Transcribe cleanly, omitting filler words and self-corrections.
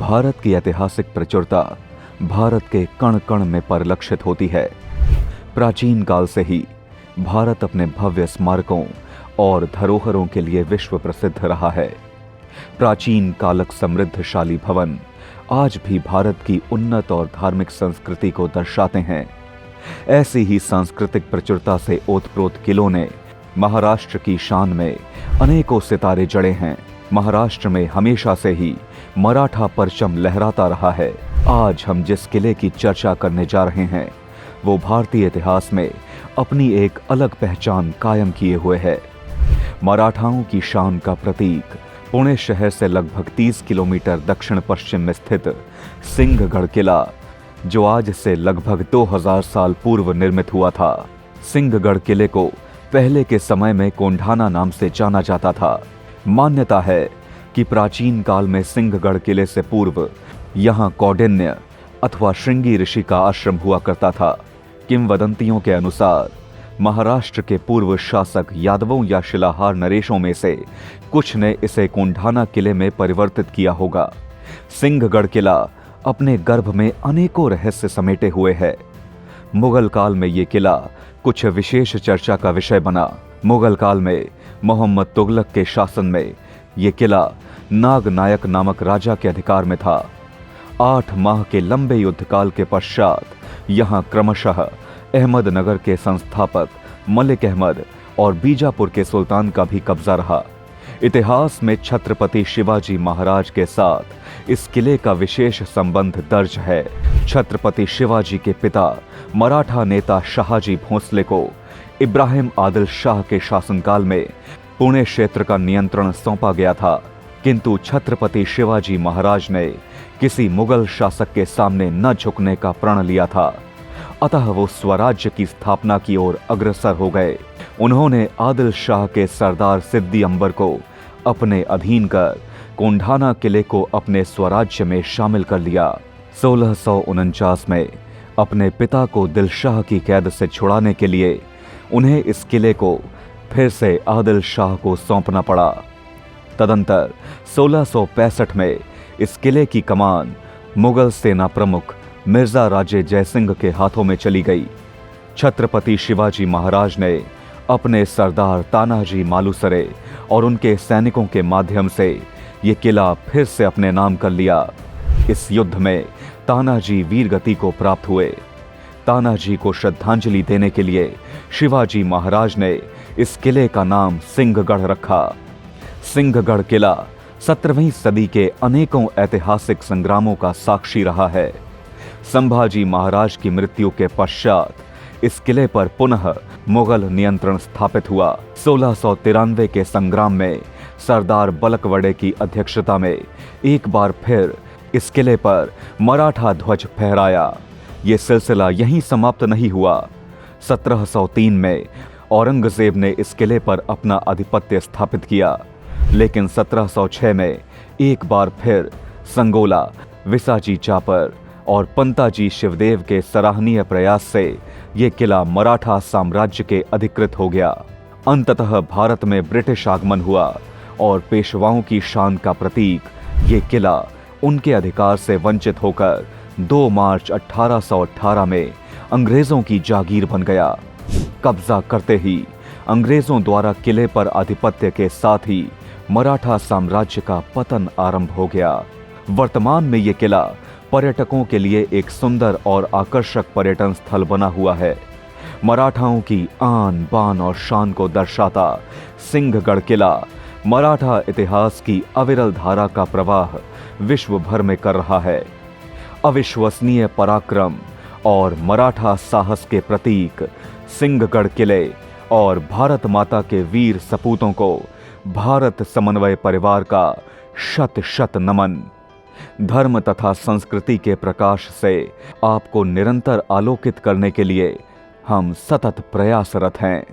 भारत की ऐतिहासिक प्रचुरता भारत के कण कण में परिलक्षित होती है। प्राचीन काल से ही भारत अपने भव्य स्मारकों और धरोहरों के लिए विश्व प्रसिद्ध रहा है। प्राचीन कालक समृद्धशाली भवन आज भी भारत की उन्नत और धार्मिक संस्कृति को दर्शाते हैं। ऐसी ही सांस्कृतिक प्रचुरता से ओतप्रोत किलों ने महाराष्ट्र की शान में अनेकों सितारे जड़े हैं। महाराष्ट्र में हमेशा से ही मराठा परचम लहराता रहा है। आज हम जिस किले की चर्चा करने जा रहे हैं वो भारतीय इतिहास में अपनी एक अलग पहचान कायम किए हुए है। मराठाओं की शान का प्रतीक पुणे शहर से लगभग 30 किलोमीटर दक्षिण पश्चिम में स्थित सिंहगढ़ किला, जो आज से लगभग 2000 साल पूर्व निर्मित हुआ था। सिंहगढ़ किले को पहले के समय में कोंढाना नाम से जाना जाता था। मान्यता है कि प्राचीन काल में सिंहगढ़ किले से पूर्व यहाँ कौंडिन्य अथवा श्रृंगी ऋषि का आश्रम हुआ करता था। किंवदंतियों के अनुसार महाराष्ट्र के पूर्व शासक यादवों या शिलाहार नरेशों में से कुछ ने इसे कोंढाना किले में परिवर्तित किया होगा। सिंहगढ़ किला अपने गर्भ में अनेकों रहस्य समेटे हुए है। मुगल काल में ये किला कुछ विशेष चर्चा का विषय बना। मुगल काल में मोहम्मद तुगलक के शासन में ये किला नाग नायक नामक राजा के अधिकार में था। 8 माह के लंबे युद्धकाल के पश्चात यहाँ क्रमशः अहमदनगर के संस्थापक मलिक अहमद और बीजापुर के सुल्तान का भी कब्जा रहा। इतिहास में छत्रपति शिवाजी महाराज के साथ इस किले का विशेष संबंध दर्ज है। छत्रपति शिवाजी के पिता मराठा नेता शाहजी भोंसले को इब्राहिम आदिल शाह के शासनकाल में पुणे क्षेत्र का नियंत्रण सौंपा गया था, किंतु छत्रपति शिवाजी महाराज ने किसी मुगल शासक के सामने न झुकने का प्रण लिया था। अतः वो स्वराज्य की स्थापना की ओर अग्रसर हो गए। उन्होंने आदिल शाह के सरदार सिद्दी अंबर को अपने अधीन कर कोंढाना किले को अपने स्वराज्य में शामिल कर लिया। 1649 में अपने पिता को दिलशाह की कैद से छुड़ाने के लिए उन्हें इस किले को फिर से आदिल शाह को सौंपना पड़ा। तदंतर 1665 में इस किले की कमान मुगल सेना प्रमुख मिर्जा राजे जयसिंह के हाथों में चली गई। छत्रपति शिवाजी महाराज ने अपने सरदार तानाजी मालुसरे और उनके सैनिकों के माध्यम से ये किला फिर से अपने नाम कर लिया। इस युद्ध में तानाजी वीरगति को प्राप्त हुए। तानाजी को श्रद्धांजलि देने के लिए शिवाजी महाराज ने इस किले का नाम सिंहगढ़ रखा। सिंहगढ़ किला 17वीं सदी के अनेकों ऐतिहासिक संग्रामों का साक्षी रहा है। संभाजी महाराज की मृत्यु के पश्चात इस किले पर पुनः मुगल नियंत्रण स्थापित हुआ। 1693 के संग्राम में सरदार बलकवड़े की अध्यक्षता में एक बार फिर इस किले पर मराठा ध्वज फहराया। ये सिलसिला यहीं समाप्त नहीं हुआ। 1703 में औरंगजेब ने इस किले पर अपना आधिपत्य स्थापित किया, लेकिन 1706 में एक बार फिर संगोला, विसाजी चापर और पंताजी शिवदेव के सराहनीय प्रयास से ये किला मराठा साम्राज्य के अधिकृत हो गया। अंततः भारत में ब्रिटिश आगमन हुआ और पेशवाओं की शान का प्रतीक ये किला उनके अधिकार से वंचित होकर 2 मार्च 1818 में अंग्रेजों की जागीर बन गया। कब्जा करते ही अंग्रेजों द्वारा किले पर आधिपत्य के साथ ही मराठा साम्राज्य का पतन आरंभ हो गया। वर्तमान में ये किला पर्यटकों के लिए एक सुंदर और आकर्षक पर्यटन स्थल बना हुआ है। मराठाओं की आन बान और शान को दर्शाता सिंहगढ़ किला मराठा इतिहास की अविरल धारा का प्रवाह विश्व भर में कर रहा है। अविश्वसनीय पराक्रम और मराठा साहस के प्रतीक सिंहगढ़ किले और भारत माता के वीर सपूतों को भारत समन्वय परिवार का शत शत नमन। धर्म तथा संस्कृति के प्रकाश से आपको निरंतर आलोकित करने के लिए हम सतत प्रयासरत हैं।